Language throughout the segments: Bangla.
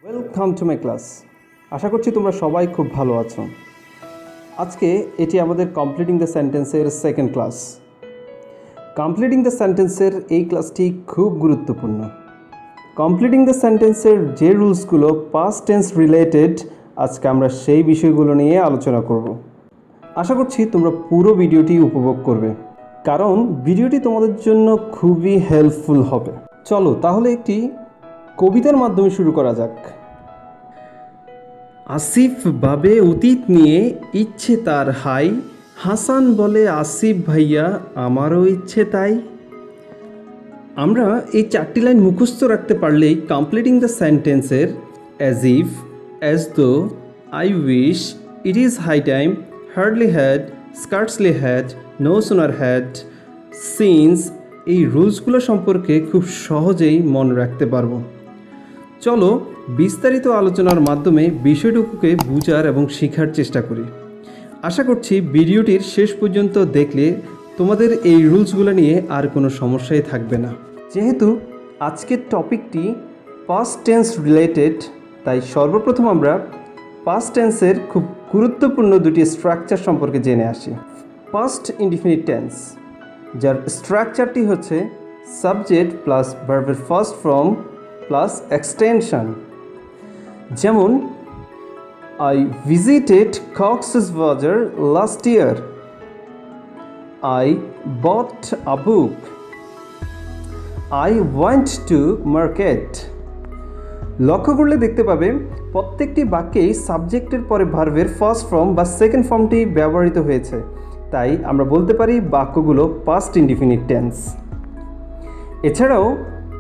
Welcome to my class. আশা করছি তোমরা সবাই খুব ভালো আছো। আজকে এটি আমাদের কমপ্লিটিং দ্য সেন্টেন্সের সেকেন্ড ক্লাস। কমপ্লিটিং দ্য সেন্টেন্সের এই ক্লাসটি খুব গুরুত্বপূর্ণ। কমপ্লিটিং দ্য সেন্টেন্সের যে রুলসগুলো পাস্ট টেন্স রিলেটেড, আজকে আমরা সেই বিষয়গুলো নিয়ে আলোচনা করব। আশা করছি তোমরা পুরো ভিডিওটি উপভোগ করবে, কারণ ভিডিওটি তোমাদের জন্য খুবই হেল্পফুল হবে। চলো তাহলে একটি কবিতার মাধ্যমে শুরু করা যাক। আসিফ ভাবে অতীত নিয়ে, ইচ্ছে তার হাই, হাসান বলে আসিফ ভাইয়া আমারও ইচ্ছে তাই। আমরা এই চারটি লাইন মুখস্থ রাখতে পারলেই কমপ্লিটিং দ্য সেন্টেন্সের as if, as though, I wish, it is high time, hardly had, scarcely had, no sooner had, since এই রুলসগুলো সম্পর্কে খুব সহজেই মনে রাখতে পারবো। চলো বিস্তারিত আলোচনার মাধ্যমে বিষয়টুকুকে বুঝার এবং শেখার চেষ্টা করি। আশা করছি ভিডিওটির শেষ পর্যন্ত দেখলে তোমাদের এই রুলসগুলো নিয়ে আর কোনো সমস্যাই থাকবে না। যেহেতু আজকের টপিকটি পাস্ট টেন্স রিলেটেড, তাই সর্বপ্রথম আমরা পাস্ট টেন্সের খুব গুরুত্বপূর্ণ দুটি স্ট্রাকচার সম্পর্কে জেনে আসি। পাস্ট ইনডিফিনিট টেন্স, যার স্ট্রাকচারটি হচ্ছে সাবজেক্ট প্লাস ভার্বের ফার্স্ট ফর্ম প্লাস এক্সটেনশন। যেমন I visited Cox's Bazar last year. I bought a book. I went to market. লক্ষ্য করলে দেখতে পাবে প্রত্যেকটি বাক্যেই সাবজেক্টের পরে ভার্বের ফার্স্ট ফর্ম বা সেকেন্ড ফর্মটি ব্যবহৃত হয়েছে, তাই আমরা বলতে পারি বাক্যগুলো পাস্ট ইনডিফিনিট টেন্স। এছাড়াও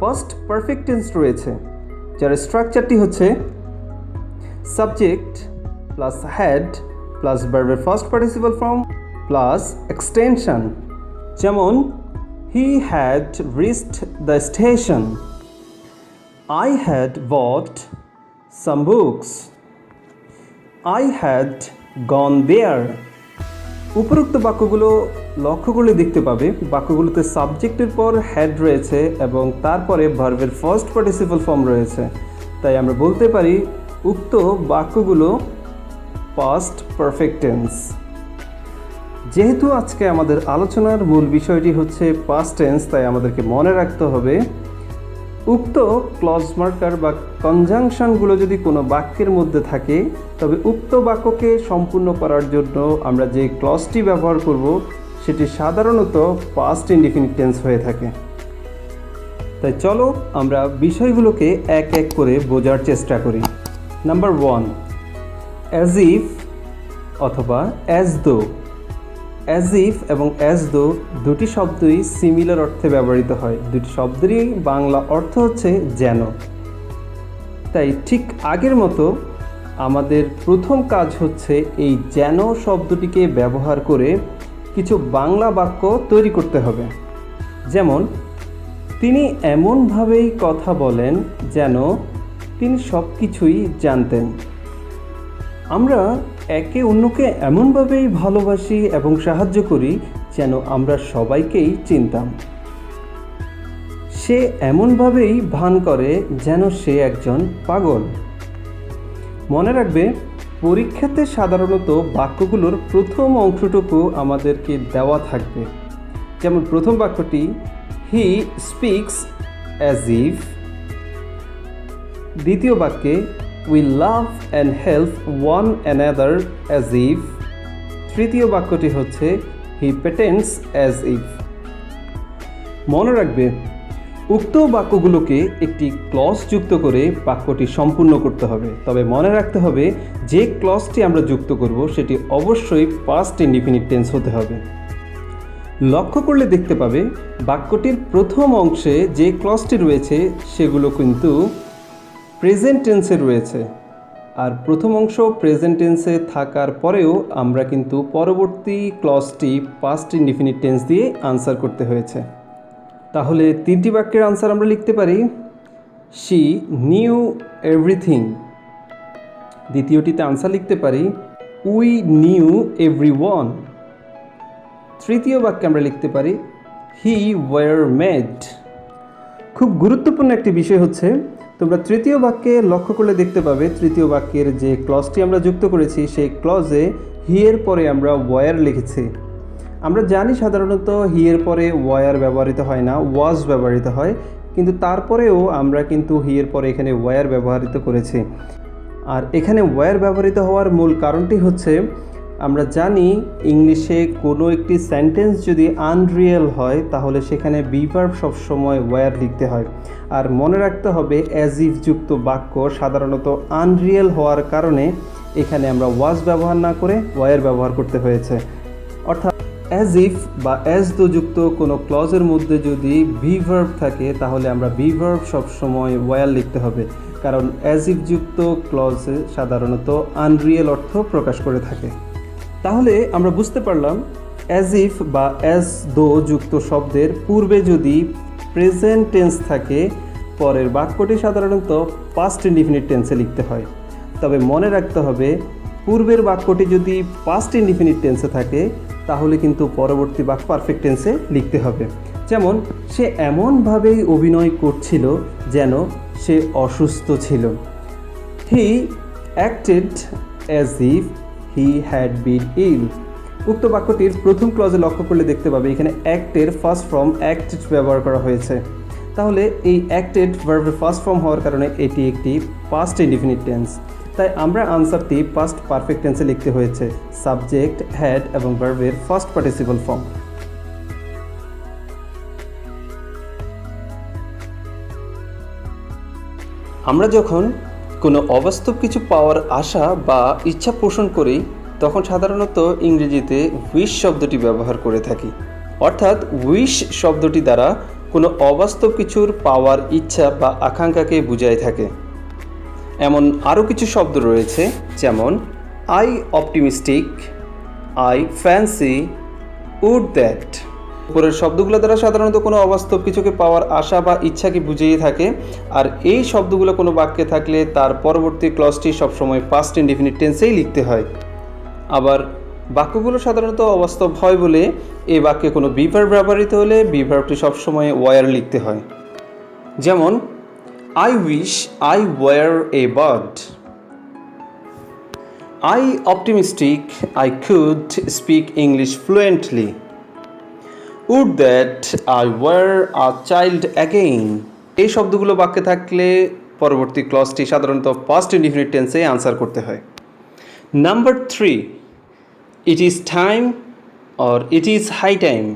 পাস্ট পারফেক্ট টেন্স রয়েছে, যার স্ট্রাকচারটি হচ্ছে সাবজেক্ট প্লাস হ্যাড প্লাস ভার্বের first participle form plus extension. যেমন he had reached the station, I had bought some books, I had gone there. উপরোক্ত বাক্যগুলো লক্ষ্য করলে দেখতে পাবে বাক্যগুলোতে সাবজেক্টের পর হ্যাড রয়েছে এবং তারপরে ভার্বের ফার্স্ট পার্টিসিপল ফর্ম রয়েছে, তাই আমরা বলতে পারি উক্ত বাক্যগুলো পাস্ট পারফেক্ট টেন্স। যেহেতু আজকে আমাদের আলোচনার মূল বিষয়টি হচ্ছে পাস্ট টেন্স, তাই আমাদেরকে মনে রাখতে হবে উক্ত ক্লজ মার্কার বা কনজাংশনগুলো যদি কোনো বাক্যের মধ্যে থাকে, তবে উক্ত বাক্যকে সম্পূর্ণ করার জন্য আমরা যে ক্লজটি ব্যবহার করব সেটি সাধারণত পাস্ট ইনডিফিনিট টেন্স হয়ে থাকে। তাই চলো আমরা বিষয়গুলোকে এক এক করে বোঝার চেষ্টা করি। নাম্বার 1, অ্যাজ ইফ অথবা অ্যাজ দো। অ্যাজ ইফ এবং অ্যাজ দো দুটি শব্দই সিমিলার অর্থে ব্যবহৃত হয়। দুটি শব্দেরই বাংলা অর্থ হচ্ছে যেন। তাই ঠিক আগের মতো আমাদের প্রথম কাজ হচ্ছে এই যেন শব্দটিকে ব্যবহার করে কিছু বাংলা বাক্য তৈরি করতে হবে। যেমন তিনি এমনভাবেই কথা বলেন যেন তিনি সব কিছুই জানতেন। আমরা একে অন্যকে এমনভাবেই ভালোবাসি এবং সাহায্য করি যেন আমরা সবাইকেই চিনতাম। সে এমনভাবেই ভান করে যেন সে একজন পাগল। মনে রাখবে পরীক্ষাতে সাধারণত বাক্যগুলোর প্রথম অংশটুকু আমাদেরকে দেওয়া থাকবে। যেমন প্রথম বাক্যটি হি স্পিক্স অ্যাজ ইফ, দ্বিতীয় বাক্যে we love and help one another as if, তৃতীয় বাক্যটি হচ্ছে হি প্রেটেন্ডস অ্যাজ ইফ। মনে রাখবে উক্ত বাক্যগুলোকে একটি ক্লজ যুক্ত করে বাক্যটি সম্পূর্ণ করতে হবে। তবে মনে রাখতে হবে যে ক্লজটি আমরা যুক্ত করব সেটি অবশ্যই পাস্ট ইনডিফিনিট টেন্স হতে হবে। লক্ষ্য করলে দেখতে পাবে বাক্যটির প্রথম অংশে যে ক্লজটি রয়েছে সেগুলো কিন্তু প্রেজেন্ট টেন্সে রয়েছে, আর প্রথম অংশ প্রেজেন্ট টেন্সে থাকার পরেও আমরা কিন্তু পরবর্তী ক্লজটি পাস্ট ইনডিফিনিট টেন্স দিয়ে আনসার করতে হয়েছে। তাহলে তিনটি বাক্যের আনসার আমরা লিখতে পারি শি নিউ এভরিথিং। দ্বিতীয়টিতে আনসার লিখতে পারি উই নিউ এভরিওয়ান। তৃতীয় বাক্যে আমরা লিখতে পারি হি ওয়ার মেড। খুব গুরুত্বপূর্ণ একটি বিষয় হচ্ছে তোমরা তৃতীয় বাক্যে লক্ষ্য করলে দেখতে পাবে তৃতীয় বাক্যের যে ক্লজটি আমরা যুক্ত করেছি সেই ক্লজে হি এর পরে আমরা ওয়ার লিখেছি। আমরা জানি সাধারণত হি এর পরে ওয়ার ব্যবহৃত হয় না, ওয়াজ ব্যবহৃত হয়, কিন্তু তারপরেও আমরা কিন্তু হি এর পরে এখানে ওয়ার ব্যবহৃত করেছি। আর এখানে ওয়ার ব্যবহৃত হওয়ার মূল কারণটি হচ্ছে আমরা জানি ইংলিশে কোনো একটি সেন্টেন্স যদি আনরিয়েল হয় তাহলে সেখানে বি ভার্ব সবসময় ওয়ার লিখতে হয়। আর মনে রাখতে হবে অ্যাজ ইফ যুক্ত বাক্য সাধারণত আনরিয়েল হওয়ার কারণে এখানে আমরা ওয়াজ ব্যবহার না করে ওয়ার ব্যবহার করতে হয়েছে। অর্থাৎ অ্যাজ ইফ বা অ্যাজ দো যুক্ত কোনো ক্লজের মধ্যে যদি বি ভার্ব থাকে তাহলে আমরা বি ভার্ব সবসময় ওয়ার লিখতে হবে, কারণ অ্যাজ ইফ যুক্ত ক্লজে সাধারণত আনরিয়েল অর্থ প্রকাশ করে থাকে। তাহলে আমরা বুঝতে পারলাম অ্যাজ ইফ বা অ্যাজ দো যুক্ত শব্দের পূর্বে যদি প্রেজেন্ট টেন্স থাকে পরের বাক্যটি সাধারণত পাস্ট ইনডিফিনিট টেন্সে লিখতে হয়। তবে মনে রাখতে হবে পূর্বের বাক্যটি যদি পাস্ট ইনডিফিনিট টেন্সে থাকে তাহলে কিন্তু পরবর্তী বাক্য পারফেক্ট টেন্সে লিখতে হবে। যেমন সে এমনভাবেই অভিনয় করছিল যেন সে অসুস্থ ছিল। He acted as if he had been ill. উক্ত বাক্যটির প্রথম ক্লজে লক্ষ্য করলে দেখতে পাবে এখানে অ্যাক্টের ফার্স্ট ফর্ম অ্যাক্টেড ব্যবহার করা হয়েছে। তাহলে এই অ্যাক্টেড ভার্বের ফার্স্ট ফর্ম হওয়ার কারণে এটি একটি পাস্ট ইনডিফিনিট টেন্স, তাই আমরা আনসারটি পাস্ট পারফেক্ট টেন্সে লিখতে হয়েছে সাবজেক্ট, হ্যাড এবং ভার্বের ফার্স্ট পার্টিসিপল ফর্ম। আমরা যখন কোনো অবাস্তব কিছু পাওয়ার আশা বা ইচ্ছা পোষণ করি তখন সাধারণত ইংরেজিতে উইশ শব্দটি ব্যবহার করে থাকি। অর্থাৎ উইশ শব্দটি দ্বারা কোনো অবাস্তব কিছুর পাওয়ার ইচ্ছা বা আকাঙ্ক্ষাকে বোঝায় থাকে। এমন আরও কিছু শব্দ রয়েছে, যেমন I optimistic, I fancy, would that. উপরের শব্দগুলো দ্বারা সাধারণত কোনো অবাস্তব কিছুকে পাওয়ার আশা বা ইচ্ছাকে বুঝিয়ে থাকে। আর এই শব্দগুলো কোনো বাক্যে থাকলে তার পরবর্তী ক্লজটি সবসময় পাস্ট ইনডিফিনিট টেন্সেই লিখতে হয়। আবার বাক্যগুলো সাধারণত অবাস্তব হয় বলে এই বাক্যে কোনো বি ভার্ব ব্যবহৃত হলে বি ভার্বটি সবসময় ওয়ার লিখতে হয়। যেমন I wish I were a bird. I optimistic I could speak English fluently. Would that I were a child again. এই শব্দগুলো বাক্যে থাকলে পরবর্তী ক্লজটি সাধারণত পাস্ট ইনডিফিনিট টেন্সে আনসার করতে হয়। Number 3, it is time or it is high time.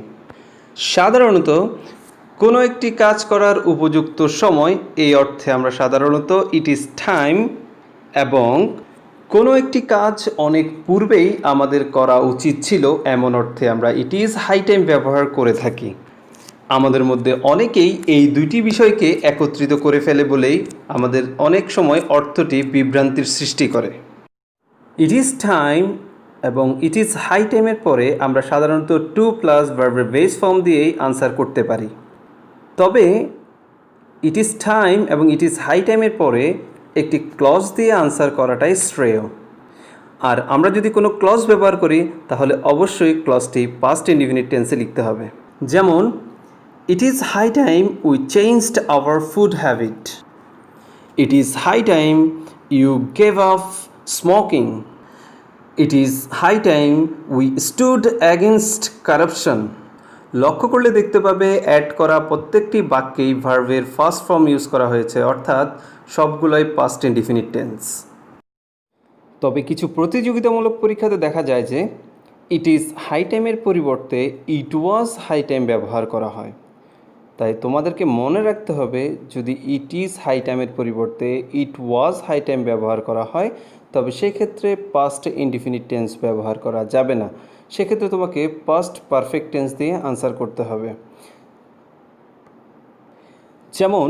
সাধারণত কোনো একটি কাজ করার উপযুক্ত সময় এই অর্থে আমরা সাধারণত ইট ইজ টাইম, এবং কোনো একটি কাজ অনেক পূর্বেই আমাদের করা উচিত ছিল এমন অর্থে আমরা ইট ইজ হাই টাইম ব্যবহার করে থাকি। আমাদের মধ্যে অনেকেই এই দুইটি বিষয়কে একত্রিত করে ফেলে বলেই আমাদের অনেক সময় অর্থটি বিভ্রান্তির সৃষ্টি করে। ইট ইজ টাইম এবং ইট ইজ হাই টাইমের পরে আমরা সাধারণত টু প্লাস ভার্বের বেস ফর্ম দিয়েই আনসার করতে পারি। তবে ইট ইজ টাইম এবং ইট ইজ হাই টাইমের পরে একটি ক্লজ দিয়ে আনসার করাটাই শ্রেয়। আর আমরা যদি কোনো ক্লজ ব্যবহার করি তাহলে অবশ্যই ক্লজটি পাস্ট ইনডিফিনিট টেন্সে লিখতে হবে। যেমন it is high time we changed our food habit, it is high time you gave up smoking, it is high time we stood against corruption. লক্ষ্য করলে দেখতে পাবে অ্যাড করা প্রত্যেকটি বাক্যেই ভার্বের ফার্স্ট ফর্ম ইউজ করা হয়েছে, অর্থাৎ সবগুলোই পাস্ট ইনডিফিনিট টেন্স। তবে কিছু প্রতিযোগিতামূলক পরীক্ষাতে দেখা যায় যে ইট ইজ হাই টাইমের পরিবর্তে ইট ওয়াজ হাই টাইম ব্যবহার করা হয়। তাই তোমাদেরকে মনে রাখতে হবে যদি ইট ইজ হাই টাইমের পরিবর্তে ইট ওয়াজ হাই টাইম ব্যবহার করা হয় তবে সেক্ষেত্রে পাস্ট ইনডিফিনিট টেন্স ব্যবহার করা যাবে না। সেক্ষেত্রে তোমাকে পাস্ট পারফেক্ট টেন্স দিয়ে আনসার করতে হবে। যেমন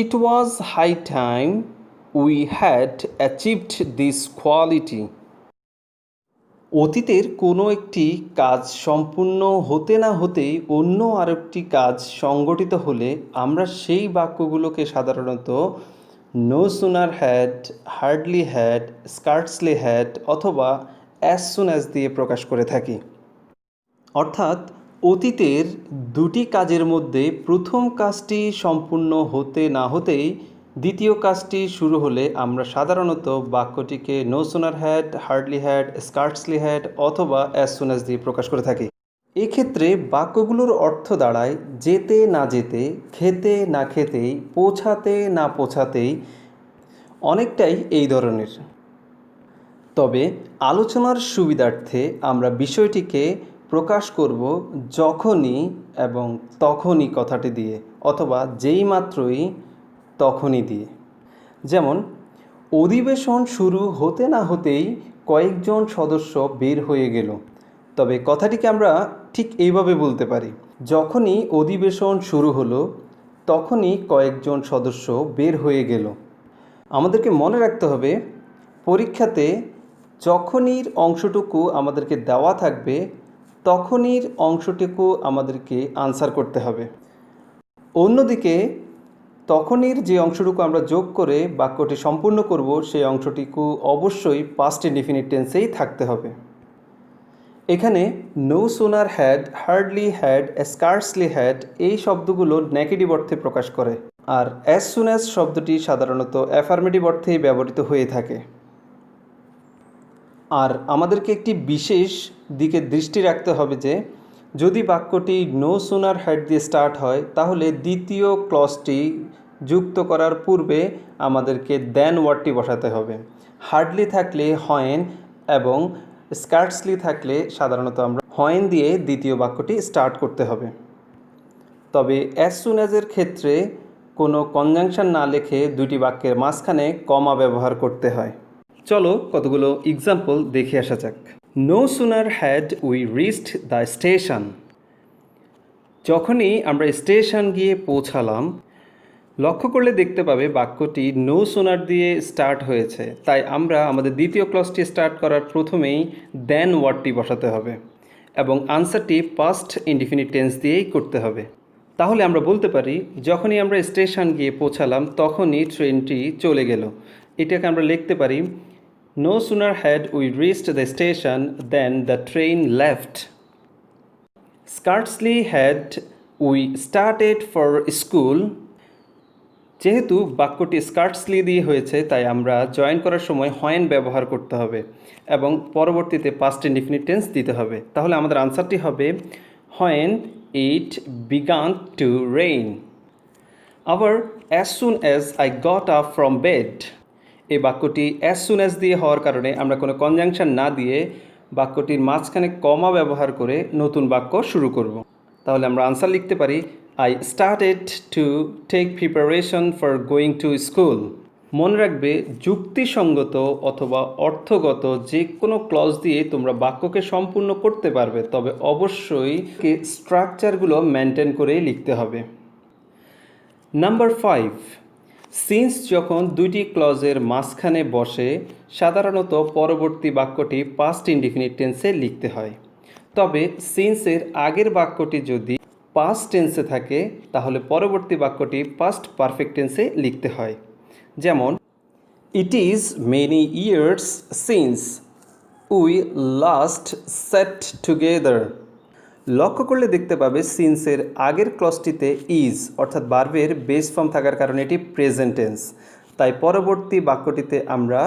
it was high time we had achieved this quality. অতীতের কোনো একটি কাজ সম্পূর্ণ হতে না হতেই অন্য আরেকটি কাজ সংগঠিত হলে আমরা সেই বাক্যগুলোকে সাধারণত no sooner had, hardly had, scarcely had অথবা অ্যাজ সুন অ্যাজ দিয়ে প্রকাশ করে থাকি। অর্থাৎ অতীতের দুটি কাজের মধ্যে প্রথম কাজটি সম্পূর্ণ হতে না হতেই দ্বিতীয় কাজটি শুরু হলে আমরা সাধারণত বাক্যটিকে no sooner had, hardly had, scarcely had অথবা অ্যাজ সুন অ্যাজ দিয়ে প্রকাশ করে থাকি। এক্ষেত্রে বাক্যগুলোর অর্থ দাঁড়ায় যেতে না যেতে, খেতে না খেতেই, পৌঁছাতে না পৌঁছাতেই, অনেকটাই এই ধরনের। তবে আলোচনার সুবিধার্থে আমরা বিষয়টিকে প্রকাশ করব যখনই এবং তখনই কথাটি দিয়ে, অথবা যেই মাত্রই তখনই দিয়ে। যেমন অধিবেশন শুরু হতে না হতেই কয়েকজন সদস্য বের হয়ে গেল। তবে কথাটিকে আমরা ঠিক এইভাবে বলতে পারি, যখনই অধিবেশন শুরু হলো তখনই কয়েকজন সদস্য বের হয়ে গেল। আমাদেরকে মনে রাখতে হবে পরীক্ষাতে যখনইর অংশটুকু আমাদেরকে দেওয়া থাকবে তখনইর অংশটুকু আমাদেরকে আনসার করতে হবে। অন্যদিকে তখনইর যে অংশটুকু আমরা যোগ করে বাক্যটি সম্পূর্ণ করব সেই অংশটুকু অবশ্যই পাস্ট ইনডিফিনিট টেন্সেই থাকতে হবে। এখানে no sooner had, hardly had, scarcely had এই শব্দগুলো নেগেটিভ অর্থে প্রকাশ করে, আর অ্যাজ সুন অ্যাজ শব্দটি সাধারণত অ্যাফার্মেটিভ অর্থেই ব্যবহৃত হয়ে থাকে। আর আমাদেরকে একটি বিশেষ দিকে দৃষ্টি রাখতে হবে যে যদি বাক্যটি নো সুনার হ্যাড দিয়ে স্টার্ট হয় তাহলে দ্বিতীয় ক্লজটি যুক্ত করার পূর্বে আমাদেরকে দেন ওয়ার্ডটি বসাতে হবে। হার্ডলি থাকলে হয়েন এবং স্কার্টসলি থাকলে সাধারণত আমরা হয়েন দিয়ে দ্বিতীয় বাক্যটি স্টার্ট করতে হবে। তবে অ্যাজ সুন অ্যাজের ক্ষেত্রে কোনো কনজাংশন না লিখে দুটি বাক্যের মাঝখানে কমা ব্যবহার করতে হয়। চলো কতগুলো এক্সাম্পল দেখে আসা যাক। No sooner had we reached the station. যখনই আমরা স্টেশন গিয়ে পৌঁছালাম, লক্ষ্য করলে দেখতে পাবে বাক্যটি নো সুনার দিয়ে স্টার্ট হয়েছে, তাই আমরা আমাদের দ্বিতীয় ক্লজটি স্টার্ট করার প্রথমেই দেন ওয়ার্ডটি বসাতে হবে এবং আনসারটি পাস্ট ইনডিফিনিট টেন্স দিয়েই করতে হবে। তাহলে আমরা বলতে পারি যখনই আমরা স্টেশন গিয়ে পৌঁছালাম তখনই ট্রেনটি চলে গেল। এটাকে আমরা লিখতে পারি no sooner had we reached the station then the train left. Scarcely had we started for school. যেহেতু বাক্যটি স্কার্টসলি দিয়ে হয়েছে তাই আমরা জয়েন করার সময় হয়েন ব্যবহার করতে হবে এবং পরবর্তীতে পাস্ট ইনডিফিনিট টেন্স দিতে হবে। তাহলে আমাদের আনসারটি হবে when it began to rain. আবার as soon as I got up from bed. এই বাক্যটি অ্যাজ সুন অ্যাজ দিয়ে হওয়ার কারণে আমরা কোনো কনজাংশন না দিয়ে বাক্যটির মাঝখানে কমা ব্যবহার করে নতুন বাক্য শুরু করব। তাহলে আমরা আনসার লিখতে পারি I started to take preparation for going to school. মনে রাখবে যুক্তিসঙ্গত অথবা অর্থগত যে কোনো ক্লজ দিয়ে তোমরা বাক্যকে সম্পূর্ণ করতে পারবে, তবে অবশ্যই স্ট্রাকচারগুলো মেনটেন করেই লিখতে হবে। নাম্বার 5, সিন্স যখন দুইটি ক্লজের মাঝখানে বসে সাধারণত পরবর্তী বাক্যটি পাস্ট ইনডিফিনিট টেন্সে লিখতে হয়। তবে সিন্সের আগের বাক্যটি যদি পাস্ট টেন্সে থাকে তাহলে পরবর্তী বাক্যটি পাস্ট পারফেক্ট টেন্সে লিখতে হয়। যেমন it is many years since we last set together. লক্ষ্য করলে দেখতে পাবে সিন্সের আগের ক্লজটিতে ইজ অর্থাৎ ভার্বের বেস ফর্ম থাকার কারণে এটি প্রেজেন্ট টেন্স, তাই পরবর্তী বাক্যটিতে আমরা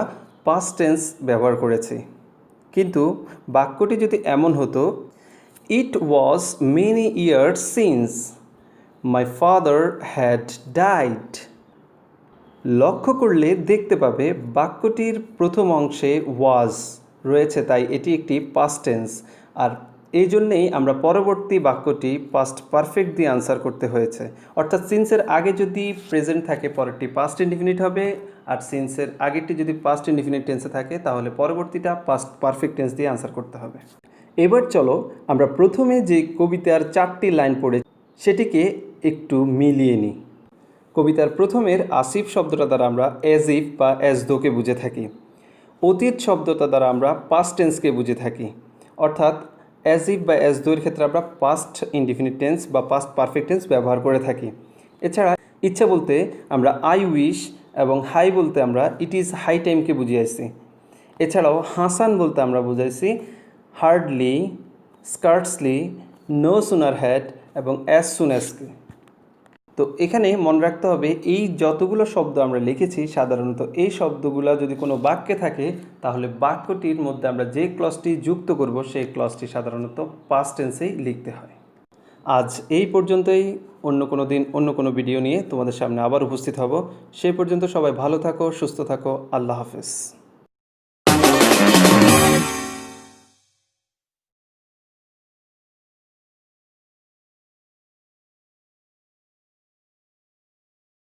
পাস্ট টেন্স ব্যবহার করেছি। কিন্তু বাক্যটি যদি এমন হতো It was many years since my father had died. লক্ষ্য করলে দেখতে পাবে বাক্যটির প্রথম অংশে was রয়েছে, তাই এটি একটি পাস্ট টেন্স, আর এই জন্যেই আমরা পরবর্তী বাক্যটি পাস্ট পারফেক্ট দিয়ে আনসার করতে হয়েছে। অর্থাৎ সিন্সের আগে যদি প্রেজেন্ট থাকে পরেরটি পাস্ট ইনডিফিনিট হবে, আর সিন্সের আগেরটি যদি পাস্ট ইনডিফিনিট টেন্সে থাকে তাহলে পরবর্তীটা পাস্ট পারফেক্ট টেন্স দিয়ে আনসার করতে হবে। এবার চলো আমরা প্রথমে যে কবিতার 4টি লাইন পড়ে সেটিকে একটু মিলিয়ে নিই। কবিতার প্রথমের আসিফ শব্দটা দ্বারা আমরা অ্যাজ ইফ বা অ্যাজ দোকে বুঝে থাকি। অতীত শব্দটা দ্বারা আমরা পাস্ট টেন্সকে বুঝে থাকি, অর্থাৎ অ্যাজ ইফ বা অ্যাজ দোর ক্ষেত্রে আমরা পাস্ট ইনডিফিনিট টেন্স বা পাস্ট পারফেক্ট টেন্স ব্যবহার করে থাকি। এছাড়া ইচ্ছা বলতে আমরা আই উইশ এবং হাই বলতে আমরা ইট ইজ হাই টাইমকে বুঝিয়েছি। এছাড়াও হাসান বলতে আমরা বুঝাইছি হার্ডলি, স্কার্টসলি, নো সুনার হ্যাড এবং অ্যাজ সুন অ্যাজকে। তো এখানে মনে রাখতে হবে এই যতগুলো শব্দ আমরা লিখেছি সাধারণত এই শব্দগুলো যদি কোনো বাক্যে থাকে তাহলে বাক্যটির মধ্যে আমরা যে ক্লজটি যুক্ত করব সেই ক্লজটি সাধারণত পাস্ট টেন্সেই লিখতে হয়। আজ এই পর্যন্তই। অন্য কোনো দিন অন্য কোনো ভিডিও নিয়ে তোমাদের সামনে আবার উপস্থিত হব। সেই পর্যন্ত সবাই ভালো থাকো, সুস্থ থাকো। আল্লাহ হাফেজ।